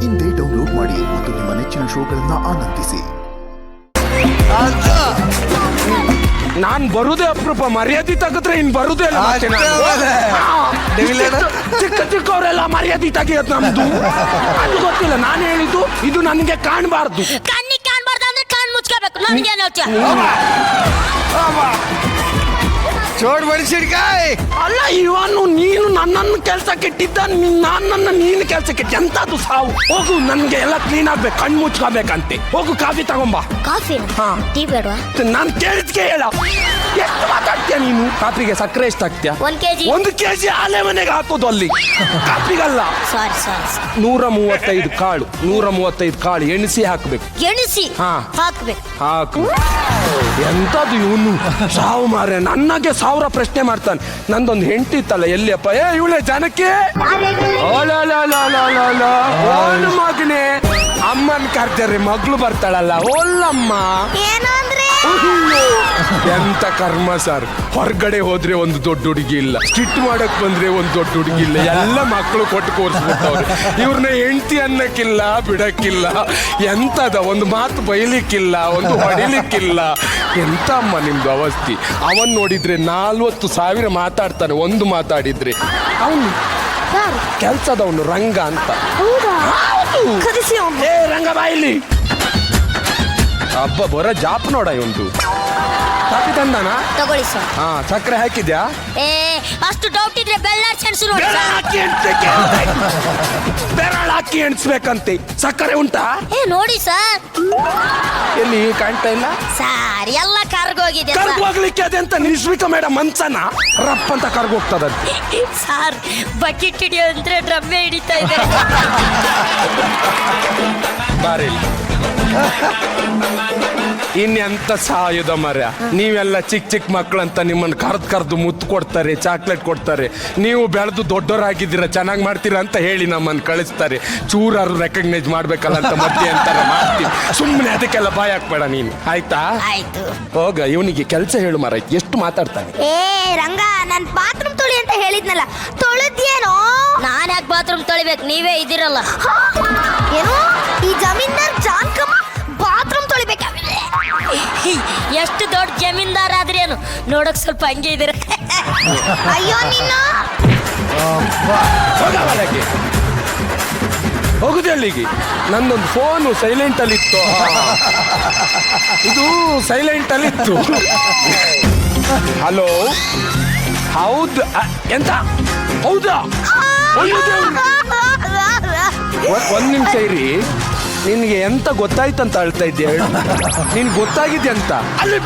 ಇಂದೇ ಡೌನ್ಲೋಡ್ ಮಾಡಿ ಮತ್ತು ನಿಮ್ಮ ನೆಚ್ಚಿನ ಶೋಗಳನ್ನ ಆನಂದಿಸಿ. ನಾನ್ ಬರುದೇ ಅಪರೂಪ, ಮರ್ಯಾದೆ ತೆಗೆದ್ರೆ ಇನ್ ಬರುದೇ ಇಲ್ಲ. ಚಿಕ್ಕ ಚಿಕ್ಕವರೆಲ್ಲ ಮರ್ಯಾದೆ ತೆಗಿಯೋದು ನಮ್ದು. ಅದು ಗೊತ್ತಿಲ್ಲ, ನಾನು ಹೇಳಿದ್ದು ಇದು ನನಗೆ ಕಾಣಬಾರ್ದು. ಕಣ್ಣಿಗೆ ಕಾಣಬಾರ್ದು ಅಂದ್ರೆ ಕಣ್ಣು ಮುಚ್ಕೋಬೇಕು. ನನ್ಗೇನು ಚೋಡ್ ಬಡಿಸಿಡ್ಕಾಯ್ ಅಲ್ಲ ಇವನು, ನೀನು ನನ್ನನ್ನು ಕೆಲ್ಸಕ್ಕೆ ಇಟ್ಟಿದ್ದ, ನನ್ನನ್ನು ನೀನು ಕೆಲ್ಸಕ್ಕೆ ಇಟ್ಟ. ಎಂತದು ಸಾವು? ಹೋಗು, ನನ್ಗೆ ಎಲ್ಲ ಕ್ಲೀನ್ ಆಗ್ಬೇಕು, ಕಣ್ಣು ಮುಚ್ಕೋಬೇಕಂತೆ. ಹೋಗು ಕಾಫಿ ತಗೊಂಬಾ. ಕಾಫಿ? ಹಾ. ಟೀ ಬೇಡವಾ? ನಾನು ಕೇಳಿದ್ಕೆ ಹೇಳ. ಎಷ್ಟು ಮಾತಾಡ್ತೀಯ ನೀನು? ಕಾಫಿಗೆ ಸಕ್ಕರೆ ಎಷ್ಟು ಹಾಕ್ತೀಯ? 1 kg. 1 kg ಆಲೆ ಮನೆಗೆ ಹಾಕೋದು ಅಲ್ಲಿ, ಕಾಫಿಗಲ್ಲ. ಸಾರಿ 135 ಕಾಳು, 135 ಕಾಳು ಎಣಿಸಿ ಹಾಕ್ಬೇಕು. ಎಣಿಸಿ ಹಾಕ್ಬೇಕು. ಹಾಕು. ಎಂತದು ಇವನು ಸಾವು ಮಾರೆ, ನನಗೆ 1000 ಪ್ರಶ್ನೆ ಮಾಡ್ತಾನೆ. ನಂದೊಂದು ಹೆಂಡತಿ ಇತ್ತಲ್ಲ, ಎಲ್ಲಿಯಪ್ಪ? ಇವಳೆ ಜನಕ್ಕೆ ಓಲು ಮಗನೇ, ಅಮ್ಮನ್ ಕರ್ತಾರೆ, ಮಗಳು ಬರ್ತಾಳಲ್ಲ, ಓಲ್ಲಮ್ಮ. ಎಂತ ಕರ್ಮ ಸರ್. ಹೊರಗಡೆ ಹೋದ್ರೆ ಒಂದು ದೊಡ್ಡ ಹುಡುಗಿ ಇಲ್ಲ, ಸ್ಟಿಟ್ ಮಾಡಕ್ ಬಂದ್ರೆ ಒಂದು ದೊಡ್ಡ ಹುಡುಗಿ ಇಲ್ಲ, ಎಲ್ಲ ಮಕ್ಕಳು ಕೊಟ್ಟು ಕೋರ್ಸ್ಬಿಟ್ಟವ್ರೆ. ಇವ್ರನ್ನ ಹೆಂಡತಿ ಅನ್ನಕ್ಕಿಲ್ಲ, ಬಿಡಕ್ಕಿಲ್ಲ. ಎಂತದ ಒಂದು ಮಾತು ಬೈಲಿಕ್ಕಿಲ್ಲ, ಒಂದು ಹೊಡಿಲಿಕ್ಕಿಲ್ಲ. ಎಂತ ಅಮ್ಮ ನಿಮ್ದು ಅವಸ್ಥೆ. ಅವನ್ ನೋಡಿದ್ರೆ 40,000 ಮಾತಾಡ್ತಾನೆ, ಒಂದು ಮಾತಾಡಿದ್ರೆ. ಅವನು ಕೆಲ್ಸದವನು ರಂಗ ಅಂತ. ಏ ರಂಗ ಬಾಯಿಲಿ ಹಬ್ಬ ಬರೋ ಜಾಪ್ ನೋಡ ಇವಂದು. ಕಾಫಿ ತಂದಾನ? ತಗೊಳ್ಳಿ ಸರ್. ಹಾ, ಸಕ್ಕರೆ ಹಾಕಿದ್ಯಾ? ಅಷ್ಟು ಡೌಟ್ ಇದ್ರೆ ಬೆಳ್ಳಾರ್ ಸೆಣಸು ನೋಡಿ. ಬೆರಳು ಹಾಕಿ ಎಣಿಸ್ಬೇಕಂತೆ. ಸಕ್ಕರೆ ಉಂಟಾ? ನೋಡಿ ಸರ್. ಎಲ್ಲಿ ಕಾಣ್ತಾ ಇಲ್ಲ ಸರ್, ಎಲ್ಲ ಕರ್ಗೋಗಿದೆ. ಕರ್ಗೋಗ್ಲಿಕ್ಕೆ ಅದೆಂತ ನಿಶ್ವಿಕ ಮೇಡಮ್ ಮನ್ಸನ ರಪ್ಪ ಅಂತ ಕರ್ಗೋಗ್ತದ. ಸರ್, ಬಕೆಟ್ ಹಿಡಿಯೋ ಅಂದ್ರೆ ಡ್ರಮ್ಮೆ ಹಿಡಿತಾ ಇದೆ. ಬಾರಿ ಇನ್ನೆಂತ ಸಾಯುಧ ಮರ. ನೀವೆಲ್ಲ ಚಿಕ್ಕ ಚಿಕ್ಕ ಮಕ್ಕಳಂತ ನಿಮ್ಮನ್ನು ಕರ್ದು ಮುತ್ತು ಕೊಡ್ತಾರೆ, ಚಾಕ್ಲೇಟ್ ಕೊಡ್ತಾರೆ. ನೀವು ಬೆಳೆದು ದೊಡ್ಡವರಾಗಿದ್ದೀರಾ, ಚೆನ್ನಾಗಿ ಮಾಡ್ತೀರಾ ಅಂತ ಹೇಳಿ ನಮ್ಮನ್ನು ಕಳಿಸ್ತಾರೆ. ಚೂರಾರು ರೆಕಗ್ನೈಸ್ ಮಾಡ್ಬೇಕಲ್ಲ ಅಂತ ಮಧ್ಯೆ ಅಂತಾರೆ, ಮಾಡ್ತೀವಿ. ಸುಮ್ಮನೆ ಅದಕ್ಕೆಲ್ಲ ಬಾಯ್ ಹಾಕ್ಬೇಡ ನೀನು, ಆಯ್ತಾ? ಆಯ್ತು. ಹೋಗ, ಇವನಿಗೆ ಕೆಲಸ ಹೇಳು ಮರ, ಎಷ್ಟು ಮಾತಾಡ್ತಾನೆ. ರಂಗ, ನನ್ ಬಾತ್ರೂಮ್ ತೊಳಿ ಅಂತ ಹೇಳಿದ್ನಲ್ಲ, ತೊಳೆದ್ಯೇನೋ? ನಾನು ಯಾಕೆ ಬಾತ್ರೂಮ್ ತೊಳಿಬೇಕು, ನೀವೇ ಇದ್ದೀರಲ್ಲ. ಏನು ಈ ಜಮೀನ್ದಾರ್ ಜಾನ್ಕಮ್ಮ ಬಾತ್ರೂಮ್ ತೊಳಿಬೇಕ? ಎಷ್ಟು ದೊಡ್ಡ ಜಮೀನ್ದಾರ್ ಆದ್ರೇನು, ನೋಡಕ್ ಸ್ವಲ್ಪ ಹಂಗೆ ಇದ್ದೀರ. ಅಯ್ಯೋ ನಿನ್ನ ಹೋಗುದು ಅಲ್ಲಿಗೆ. ನಂದೊಂದು ಫೋನು ಸೈಲೆಂಟ್ ಅಲ್ಲಿ ಇತ್ತು, ಇದು ಸೈಲೆಂಟ್ ಅಲ್ಲಿ ಇತ್ತು. ಹಲೋ, ಹೌದು. ಎಂತ? ಹೌದಾ? ಒಂದ್ ನಿಮಿಷ ಇರಿ. ನಿನ್ಗೆ ಎಂತ ಗೊತ್ತಾಯ್ತಂತ ಹೇಳ್ತಾ ಇದ್ದೆ? ನಿನ್ ಗೊತ್ತಾಗಿದೆ ಅಂತ? ಅಲ್ಲಿ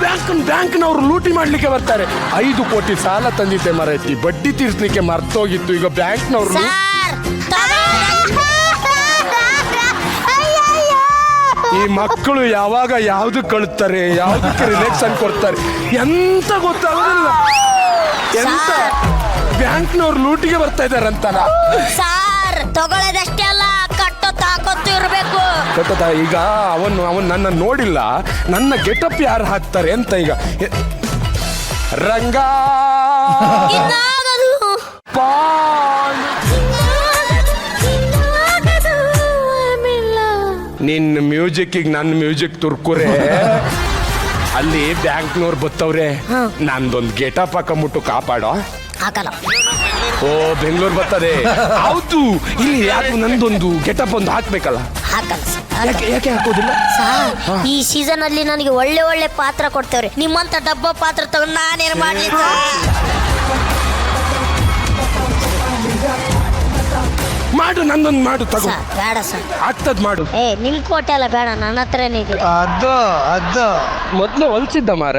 ಬ್ಯಾಂಕ್ನವ್ರು ಲೂಟಿ ಮಾಡ್ಲಿಕ್ಕೆ ಬರ್ತಾರೆ. 5 ಕೋಟಿ ಸಾಲ ತಂದಿದ್ದೆ ಮರೈತಿ, ಬಡ್ಡಿ ತೀರ್ಸ್ಲಿಕ್ಕೆ ಮರ್ತೋಗಿತ್ತು. ಈಗ ಬ್ಯಾಂಕ್ನವ್ರು ಈ ಮಕ್ಕಳು ಯಾವಾಗ ಯಾವ್ದು ಕಳುತ್ತಾರೆ, ಯಾವ್ದಕ್ಕೆ ರಿಲೇಷನ್ ಕೊಡ್ತಾರೆ ಎಂತ ಗೊತ್ತಾಗೋದಿಲ್ಲ. ಎಂತ ಬ್ಯಾಂಕ್ನವ್ರು ಲೂಟಿಗೆ ಬರ್ತಾ ಇದಾರಂತಾನ? ಸಾರ್, ತಗೊಳ್ಳೋದಷ್ಟೇ ಅಲ್ಲ, ಕಟ್ಟೋ ತಾಕತ್ತು ಇರಬೇಕು. ಈಗ ಅವನ್ ನನ್ನ ನೋಡಿಲ್ಲ, ನನ್ನ ಗೆಟಪ್ ಯಾರು ಹಾಕ್ತಾರೆ ಅಂತ. ಈಗ ರಂಗ ನಿನ್ನ ಮ್ಯೂಸಿಕ್ಕಿಗೆ ನನ್ನ ಮ್ಯೂಸಿಕ್ ತುರ್ಕುರೆ. ಅಲ್ಲಿ ಬ್ಯಾಂಕ್ನವ್ರು ಬತ್ತವ್ರೆ, ನಂದೊಂದು ಗೆಟಪ್ ಹಾಕೊಂಬಿಟ್ಟು ಕಾಪಾಡೋ. ಹಾಕಲ್ಲ. ಓ, ಬೆಂಗಳೂರು ಬರ್ತದೆ. ಹೌದು, ಇಲ್ಲಿ ಯಾಕೆ ನಂದೊಂದು ಗೆಟಪ್ ಒಂದು ಹಾಕ್ಬೇಕಲ್ಲ. ಯಾಕೆ ಹಾಕೋದಿಲ್ಲ? ಈ ಸೀಸನ್ ಅಲ್ಲಿ ನನಗೆ ಒಳ್ಳೆ ಒಳ್ಳೆ ಪಾತ್ರ ಕೊಡ್ತೇವ್ರಿ. ನಿಮ್ಮಂತ ಡಬ್ಬ ಪಾತ್ರ ತಗೊಂಡು ನಾನೇನು ಮಾಡ್ಲಿ? ಮಾಡು, ನಂದೊಂದು ಮಾಡು, ತಗೋ. ಬೇಡ ಸರ್, ಆಗ್ತದ್ ಮಾಡು. ನಿಮ್ ಕೋಟೆ ಎಲ್ಲ ಬೇಡ, ನನ್ನ ಹತ್ರನೇ ಇದೆ. ಅದು ಮೊದ್ಲು ಹೊಲ್ಸಿದ್ದ ಮಾರ.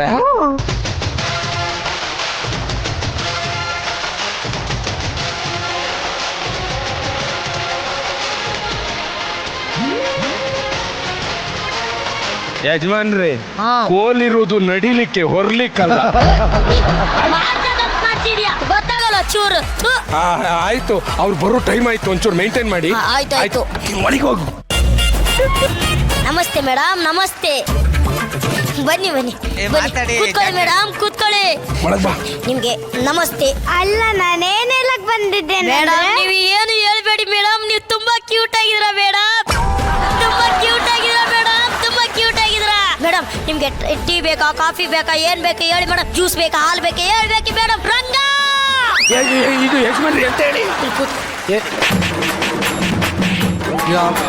ಯಜಮಾನ್ರೆ, ಕೋಲಿರುವುದು ನಡಿಲಿಕ್ಕೆ, ಹೊರ್ಲಿಕ್ಕಲ್ಲ. ಗೊತ್ತಾಗಲ್ಲ ಚೂರು. ಆಯ್ತು, ಅವ್ರು ಬರೋ ಟೈಮ್ ಆಯ್ತು, ಒಂಚೂರು ಮೇಂಟೈನ್ ಮಾಡಿ. ಆಯ್ತು, ಒಳಗೆ ಹೋಗು. ನಮಸ್ತೆ ಮೇಡಮ್, ನಮಸ್ತೆ. ಬನ್ನಿ ಕೂತ್ಕೊಳ್ಳಿ ಮೇಡಮ್, ಕೂತ್ಕೊಳ್ಳಿ. ನಿಮ್ಗೆ ನಮಸ್ತೆ. ಅಲ್ಲ, ನಾನೇನ್ ಹೇಳಕ್ ಬಂದಿದ್ದೇನೆ ಮೇಡಮ್, ನೀವು ಏನು ಹೇಳ್ಬೇಡಿ ಮೇಡಮ್, ನೀವು ತುಂಬಾ ಕ್ಯೂಟ್ ಆಗಿದ್ದೀರಾ ಮೇಡಮ್. ನಿಮ್ಗೆ ಟೀ ಬೇಕಾ ಕಾಫಿ ಬೇಕಾ ಏನ್ ಬೇಕು ಹೇಳಿ ಮೇಡಮ್, ಜ್ಯೂಸ್ ಬೇಕಾ ಹಾಲು ಬೇಕಾ ಹೇಳ್ಬೇಕು ಮೇಡಮ್. ರಂಗ ಇದು ಯಜಮಾನ್ರಿ ಅಂತ ಹೇಳಿ. ಯಪ್ಪ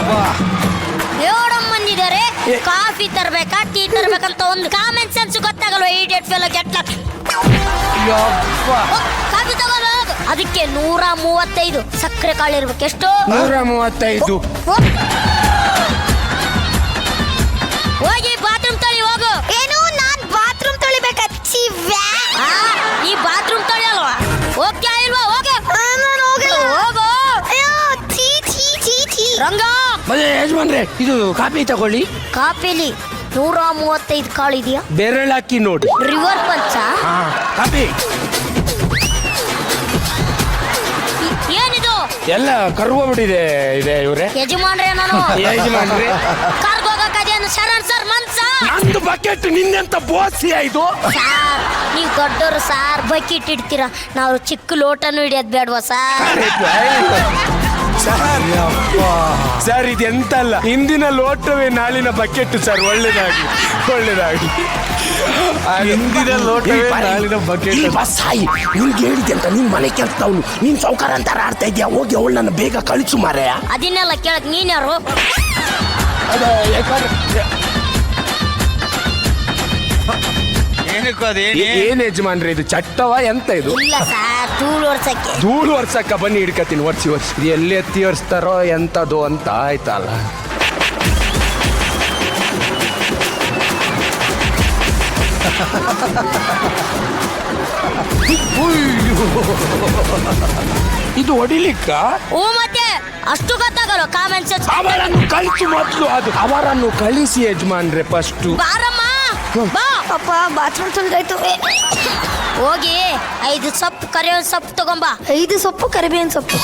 ಮೇಡಮ್ ಬಂದಿದ್ದಾರೆ, ಕಾಫಿ ತರ್ಬೇಕಾ ಟೀ ತರ್ಬೇಕಂತ ಒಂದು ಕಾಮನ್ ಸೆನ್ಸ್ ಗೊತ್ತಾಗಲ್ವ? Idiot fellow get lost. ಯಪ್ಪ ಕಾಫಿ ತಗೋದು. ಅದಕ್ಕೆ 135 ಸಕ್ಕರೆ ಕಾಳು ಇರ್ಬೇಕು. ಎಷ್ಟು? 135. ಹೋಗಿ ಬಾತ್ರೂಮ್ ತೊಳಿ ಹೋಗು. ಏನು ನಾನ್ ಬಾತ್ರೂಮ್ ತೊಳಿಬೇಕಾ? ನೀ ಬಾತ್ರೂಮ್ ತೊಳಿ ಅಲ್ವಾ? ಹೋಗ್ತಾ ಇಲ್ವಾ? ಹೋಗು. ಹೋಗು. ಅಯ್ಯೋ ಛೀ ಛೀ ಛೀ ಛೀ. ರಂಗ ಮತ್ತೆ ಯಜಮಾನ್ರೆ ಇದು ಕಾಫಿ ತಗೊಳ್ಳಿ. ಕಾಫಿಲಿ 135 ಕಾಳು ಇದೆಯಾ? ಬೆರಳು ಹಾಕಿ ನೋಡಿ. ರಿವರ್ ಪಂಚ. ಹಾ ಕಾಫಿ ಏನಿದು? ಎಲ್ಲ ಕರ್ಗೋಗ್ಬಿಟ್ಟಿದೆ ಇದೆ ಇವ್ರೆ. ಯಜಮಾನ್ರೆ ನಾನು ಯಜಮಾನ್ರೆ ಕಾರ್ಗೋಗಕ್ಕದೇನು ಶರಣ್ ಸರ್ ಮನ್ಸ. ನಂದು ಬಕೆಟ್ ನಿನ್ನೆಂತ ಬೋಸಿ ಆಯ್ತು. ಸಾರ್ ನೀವು ದೊಡ್ಡವರು ಸಾರ್, ಬಕೆಟ್ ಇಡ್ತೀರಾ, ನಾವು ಚಿಕ್ಕ ಲೋಟನು ಹಿಡಿಯೋದು ಬೇಡವಾ ಸಾರ್? ಸರ್ ಇದೆಂತ ಅಲ್ಲ, ಇಂದಿನ ಲೋಟವೇ ನಾಳಿನ ಬಕೆಟ್ ಸರ್. ಒಳ್ಳೇದಾಗಿ ಒಳ್ಳೇದಾಗಿ. ಹಿಂದಿನ ಲೋಟವೇ ನಾಳಿನ ಬಕೆಟ್. ಸಾಯಿ ನಿನ್ಗೆ ಹೇಳಿದೆ ಅಂತ ನಿನ್ ಮನೆ ಕೆಲ್ಸದವನು ನೀನ್ ಸೌಕಾರ ಅಂತ ಆಡ್ತಾ ಇದ್ಯಾ? ಹೋಗಿ ಅವಳು ನನ್ನ ಬೇಗ ಕಳಿಸು ಮಾರೆಯ. ಅದನ್ನೆಲ್ಲ ಕೇಳಕ್ ನೀನ್ ಯಾರು? ಏನಕ್ಕೂ ಏನ್ ಯಜಮಾನ್ರೆ ಇದು ಚಟ್ಟವ ಎಂತ ಇದು? ಇಲ್ಲ ಸಾರ್, ಧೂಳು ಒರ್ಸಕ್ಕೆ. ಧೂಳು ವರ್ಷಕ್ಕ ಬನ್ನಿ ಹಿಡ್ಕತೀನಿ, ಒರ್ಸಿ ಇದು ಎಲ್ಲಿ ಎತ್ತಿ ಒರ್ಸ್ತಾರೋ ಎಂತದು ಅಂತ ಆಯ್ತಲ್ಲ. ಇದು ಹೊಡಿಲಿಕ್ಕ ಓ ಮತ್ತೆ ಅಷ್ಟು ಗೊತ್ತಾಗಲ್ಲ ಕಾಮನ್ ಸೆನ್ಸ್. ಅವರನ್ನು ಕಳಿಸು ಮೊದಲು. ಅದು ಅವರನ್ನು ಕಳಿಸಿ ಯಜಮಾನ್ರೆ ಫಸ್ಟ್. ಬಾರಮ್ಮ ಬಾ. ಅಪ್ಪ ಬಾತ್ರೂಮ್ ತೊಳ್ದಾಯ್ತು. ಹೋಗಿ 5 ಸೊಪ್ಪು ಕರಿಬೇವಿನ ಸೊಪ್ಪು ತಗೊಂಬ. 5 ಸೊಪ್ಪು ಕರಿಬೇವಿನ ಸೊಪ್ಪು.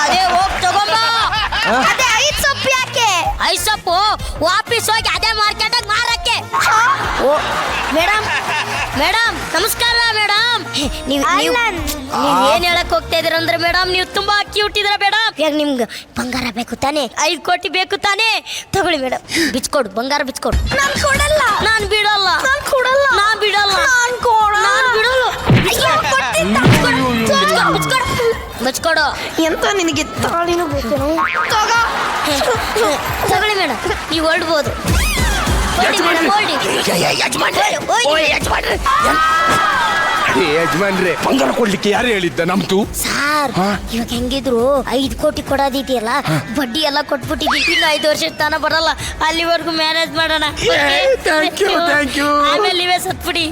ಅದೇ ಹೋಗಿ ತಗೊಂಬ. ಅದೇ 5 ಸೊಪ್ಪು ಯಾಕೆ? 5 ಸೊಪ್ಪು ವಾಪಸ್ ಹೋಗಿ ಅದೇ ಮಾರ್ಕೆಟ್ ಮಾರಕ್ಕೆ. ಓ ಮೇಡಮ್ ಮೇಡಮ್ ನಮಸ್ಕಾರ ಮೇಡಮ್. ನೀವು ಏನ್ ಹೇಳಕ್ ಹೋಗ್ತಾ ಇದೀರ ಅಂದ್ರೆ ಮೇಡಮ್, ನೀವು ತುಂಬಾ ಕ್ಯೂಟ್ ಇದ್ರ ಮೇಡಮ್. ಇವಾಗ ನಿಮ್ಗೆ ಬಂಗಾರ ಬೇಕು ತಾನೆ? 5 ಕೋಟಿ ಬೇಕು ತಾನೆ? ತಗೊಳ್ಳಿ ಮೇಡಮ್, ಬಿಚ್ಕೊಡು, ಬಂಗಾರ ಬಿಚ್ಕೊಡು. ನಾನ್ ಕೊಡಲ್ಲ. ನಾನ್ ಬಿಡಲ್ಲ. ನಾನ್ ಕೊಡಲ್ಲ. ನಾನ್ ಬಿಡಲ್ಲ. ನಾನ್ ಕೊಡಲ್ಲ. ನಾನ್ ಬಿಡಲ್ಲ. ಬಿಚ್ಕೊಡು. ಎಂತ ನಿನಗೆ ತಾಳಿನೂ ಬೇಕು? ತಗೊಳ್ಳಿ ಮೇಡಮ್, ನೀವು ಹೊರಡ್ಬೋದು. ಯಜಮಾನ್ರೆ ಬಂಗಾರ ಕೊಡ್ಲಿಕ್ಕೆ ಯಾರು ಹೇಳಿದ್ದ? ನಮ್ದು ಸಾರ್ ಇವಾಗ ಹೆಂಗಿದ್ರು 5 ಕೋಟಿ ಕೊಡೋದಿದೆಯಲ್ಲ, ಬಡ್ಡಿ ಎಲ್ಲ ಕೊಟ್ಬಿಟ್ಟಿದ್ದೀವಿ. ಇನ್ನು 5 ವರ್ಷ ತನ ಬರಲ್ಲ, ಅಲ್ಲಿವರೆಗೂ ಮ್ಯಾನೇಜ್ ಮಾಡೋಣ. Thank you. ಆಮೇಲೆ ನೀವೇ ಸತ್ಬಿಡಿ.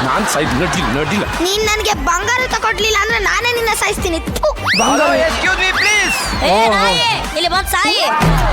ನಾನ್ ಸೈಡ್ ನಡಿಲ್ಲ. ನೀನ್ ನನಗೆ ಬಂಗಾರ ತಗೊಡ್ಲಿಲ್ಲ ಅಂದ್ರೆ ನಾನೇ ನಿನ್ನ ಸಾಯಿಸ್ತೀನಿ. Excuse me please. ಇಲ್ಲಿ ಬಂದ್ ಸಾಯಿ.